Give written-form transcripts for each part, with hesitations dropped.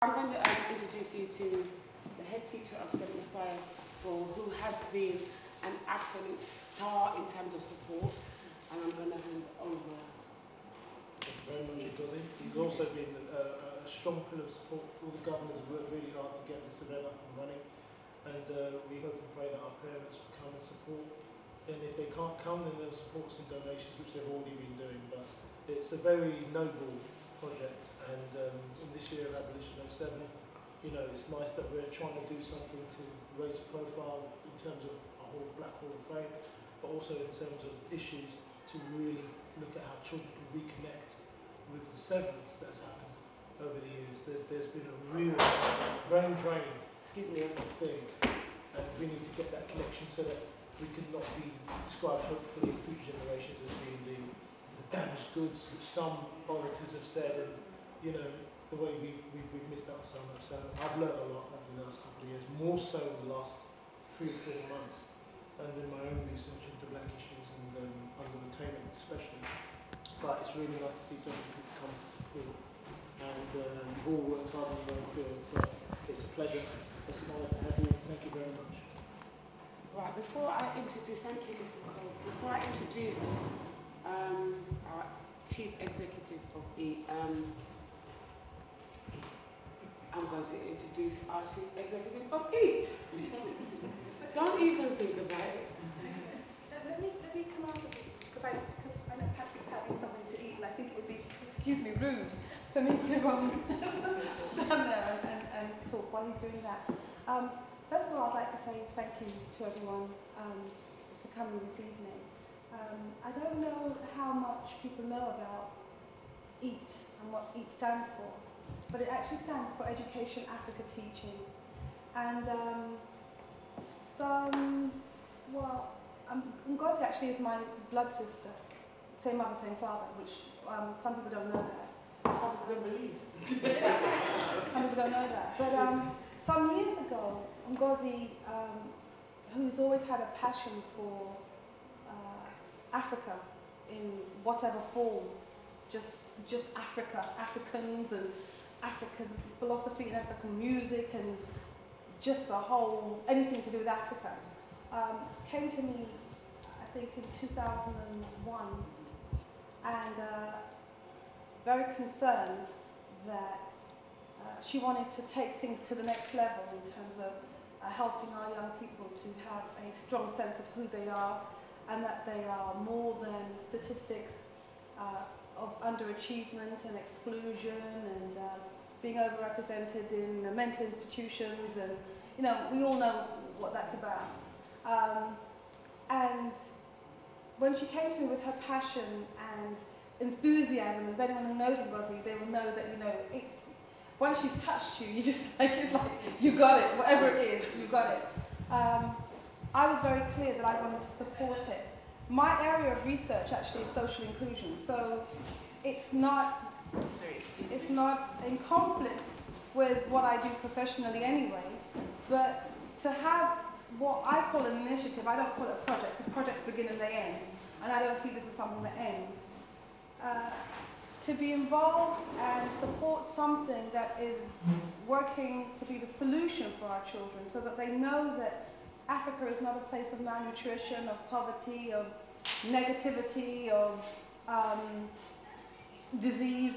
I'm going to introduce you to the head teacher of St. Matthias School, who has been an absolute star in terms of support, and I'm going to hand it over. Thank you very much, Toyin. He's also been a strong pillar of support. All the governors have worked really hard to get this event up and running, and we hope and pray that our parents will come and support. And if they can't come, then they'll support us in donations, which they've already been doing. But it's a very noble project, and in this year of Abolition 07, you know, it's nice that we're trying to do something to raise a profile in terms of a whole Black Hall of Fame, but also in terms of issues to really look at how children can reconnect with the severance that's happened over the years. There's been a real brain drain of things, and we need to get that connection so that we can not be described hopefully in future generations as being the damaged goods, which some orators have said, and you know, the way we've missed out so much. So I've learned a lot over the last couple of years, more so in the last 3 or 4 months, and in my own research into Black issues and underattainment especially. But it's really nice to see so many people come to support, and you've all worked hard on your own field, so it's a pleasure. It's an honour to have you. Thank you very much. Right, before I introduce, thank you, Mr. Cole. Before I introduce our Chief Executive of I'm going to introduce our Chief Executive of EAT. Don't even think about it. Let me come out of it, because I know Patrick's having something to eat, and I think it would be, excuse me, rude for me to stand there and talk while he's doing that. First of all, I'd like to say thank you to everyone for coming this evening. I don't know how much people know about EAT and what EAT stands for, but it actually stands for Education, Africa, Teaching. And Ngozi actually is my blood sister, same mother, same father, which some people don't know that. Some people don't believe. Some people don't know that. But some years ago, Ngozi, who's always had a passion for Africa in whatever form, just Africa, Africans and African philosophy and African music and just the whole, anything to do with Africa, came to me, I think in 2001, and very concerned that she wanted to take things to the next level in terms of helping our young people to have a strong sense of who they are, and that they are more than statistics of underachievement and exclusion and being overrepresented in the mental institutions, and you know, we all know what that's about. And when she came to me with her passion and enthusiasm, and if anyone who knows Ngozi, they will know that, you know, it's, once she's touched you, you just like, it's like, you got it, whatever it is, you got it. I was very clear that I wanted to support it. My area of research actually is social inclusion, so it's not in conflict with what I do professionally anyway, but to have what I call an initiative, I don't call it a project, because projects begin and they end, and I don't see this as something that ends. To be involved and support something that is working to be the solution for our children, so that they know that Africa is not a place of malnutrition, of poverty, of negativity, of disease,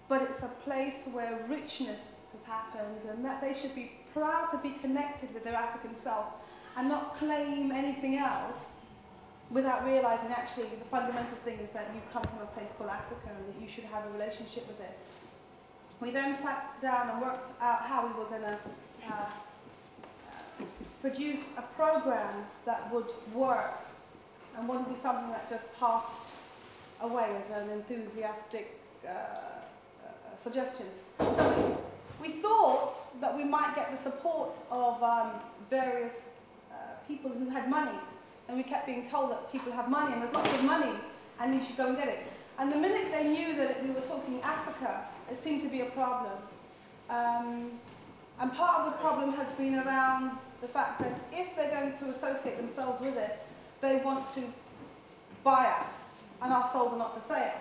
but it's a place where richness has happened, and that they should be proud to be connected with their African self and not claim anything else without realizing actually the fundamental thing is that you come from a place called Africa and that you should have a relationship with it. We then sat down and worked out how we were going to produce a program that would work and wouldn't be something that just passed away as an enthusiastic suggestion. So we thought that we might get the support of various people who had money, and we kept being told that people have money and there's lots of money and you should go and get it. And the minute they knew that we were talking Africa, it seemed to be a problem. And part of the problem has been around the fact that if they're going to associate themselves with it, they want to buy us, and our souls are not for sale.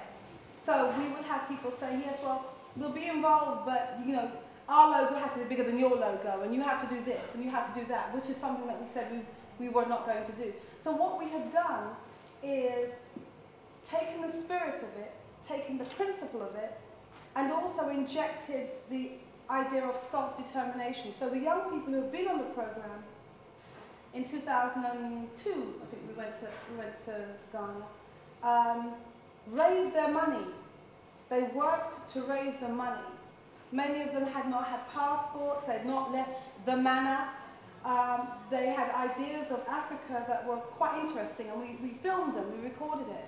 So we would have people saying, yes, well, we'll be involved, but you know, our logo has to be bigger than your logo, and you have to do this, and you have to do that, which is something that we said we were not going to do. So what we have done is taken the spirit of it, taken the principle of it, and also injected the idea of self-determination. So the young people who have been on the program, in 2002, I think we went to Ghana, raised their money. They worked to raise the money. Many of them had not had passports, they had not left the manor. They had ideas of Africa that were quite interesting, and we filmed them, we recorded it.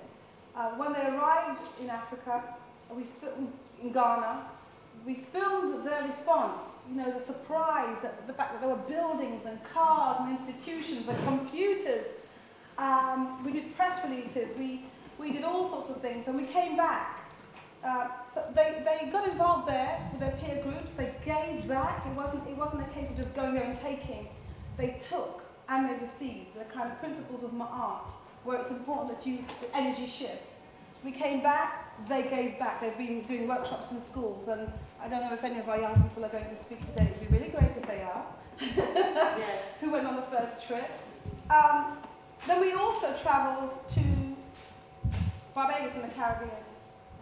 When they arrived in Africa, in Ghana, we filmed their response, you know, the surprise, the fact that there were buildings and cars and institutions and computers. We did press releases, we did all sorts of things, and we came back. So they got involved there with their peer groups, they gave back. It wasn't a case of just going there and taking. They took and they received, the kind of principles of my art, where it's important that the energy shifts. We came back, they gave back. They've been doing workshops in schools, and I don't know if any of our young people are going to speak today. It would be really great if they are. Yes. Who went on the first trip. Then we also travelled to Barbados in the Caribbean,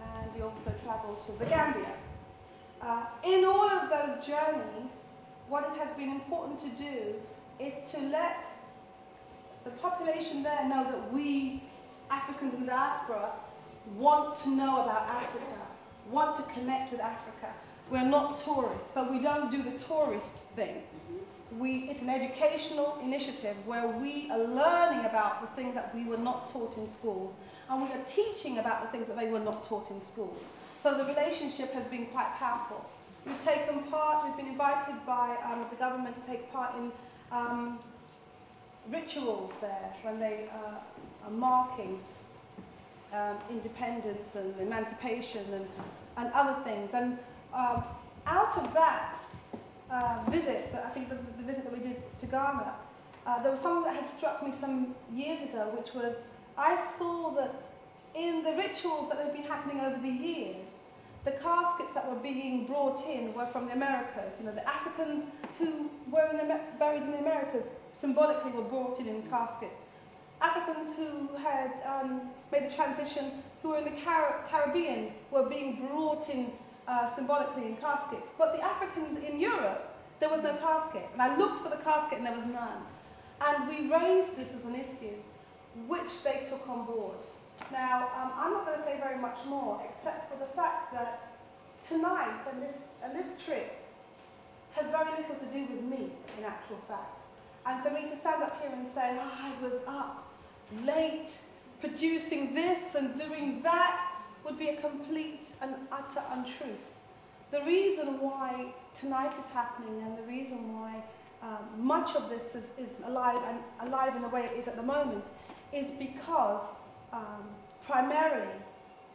and we also travelled to the Gambia. In all of those journeys, what it has been important to do is to let the population there know that we, Africans in the diaspora, want to know about Africa, want to connect with Africa. We're not tourists, so we don't do the tourist thing. It's an educational initiative where we are learning about the things that we were not taught in schools, and we are teaching about the things that they were not taught in schools. So the relationship has been quite powerful. We've taken part, we've been invited by the government to take part in rituals there when they are marking independence and emancipation and other things. And out of that visit, I think the visit that we did to Ghana, there was something that had struck me some years ago, which was I saw that in the rituals that had been happening over the years, the caskets that were being brought in were from the Americas. You know, the Africans who were buried in the Americas symbolically were brought in caskets. Africans who had made the transition, who were in the Caribbean, were being brought in symbolically in caskets. But the Africans in Europe, there was no casket. And I looked for the casket and there was none. And we raised this as an issue, which they took on board. Now, I'm not going to say very much more, except for the fact that tonight and this trip has very little to do with me, in actual fact. And for me to stand up here and say, oh, I was up late producing this and doing that, would be a complete and utter untruth. The reason why tonight is happening and the reason why much of this is alive in the way it is at the moment is because primarily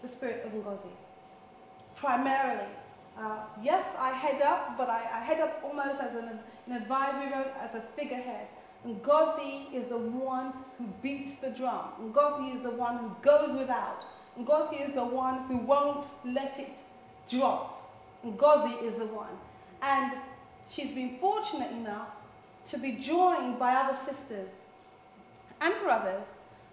the spirit of Ngozi. Primarily. Yes, I head up, but I head up almost as an advisory role, as a figurehead. Ngozi is the one who beats the drum. Ngozi is the one who goes without. Ngozi is the one who won't let it drop. Ngozi is the one. And she's been fortunate enough to be joined by other sisters and brothers,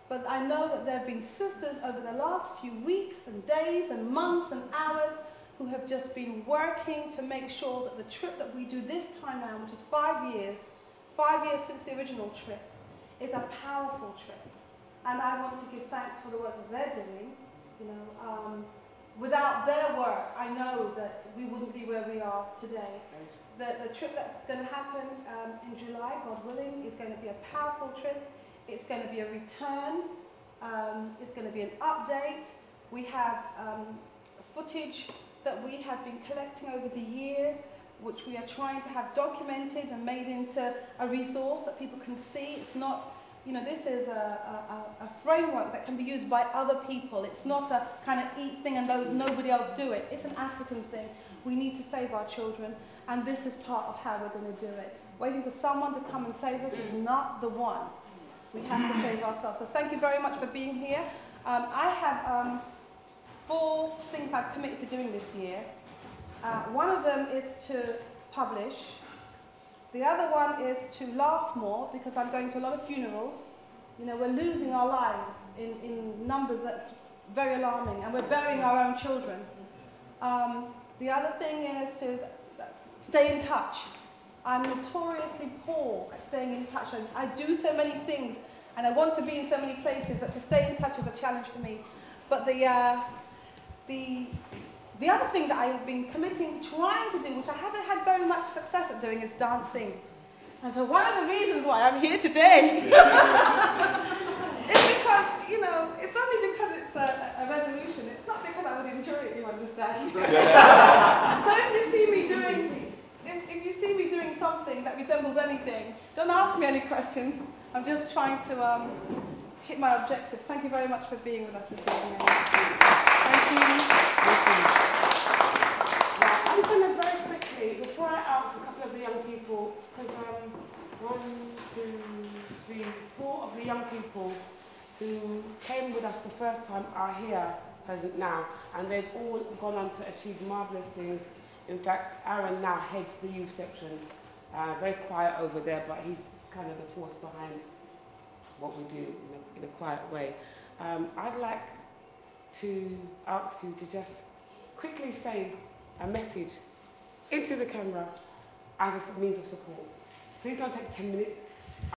but I know that there have been sisters over the last few weeks and days and months and hours who have just been working to make sure that the trip that we do this time around, which is 5 years since the original trip, is a powerful trip. And I want to give thanks for the work that they're doing. You know, without their work, I know that we wouldn't be where we are today. The trip that's going to happen in July, God willing, is going to be a powerful trip. It's going to be a return. It's going to be an update. We have footage that we have been collecting over the years, which we are trying to have documented and made into a resource that people can see. It's not, you know, this is a framework that can be used by other people. It's not a kind of eat thing and nobody else do it. It's an African thing. We need to save our children, and this is part of how we're going to do it. Waiting for someone to come and save us is not the one. We have to save ourselves. So thank you very much for being here. I have 4 things I've committed to doing this year. One of them is to publish. The other one is to laugh more, because I'm going to a lot of funerals. You know, we're losing our lives in numbers that's very alarming, and we're burying our own children. The other thing is to stay in touch. I'm notoriously poor at staying in touch. I do so many things, and I want to be in so many places that to stay in touch is a challenge for me. But the other thing that I have been committing, trying to do, which I haven't had very much success at doing, is dancing. And so one of the reasons why I'm here today is because, you know, it's only because it's a resolution. It's not because I would enjoy it, you understand? So if you see me doing something that resembles anything, don't ask me any questions. I'm just trying to hit my objectives. Thank you very much for being with us this evening. Thank you. I'm going to very quickly, before I ask a couple of the young people, because 1, 2, 3, 4 of the young people who came with us the first time are here present now, and they've all gone on to achieve marvellous things. In fact, Aaron now heads the youth section. Very quiet over there, but he's kind of the force behind what we do in a quiet way. I'd like to ask you to just quickly say a message into the camera as a means of support. Please don't take 10 minutes.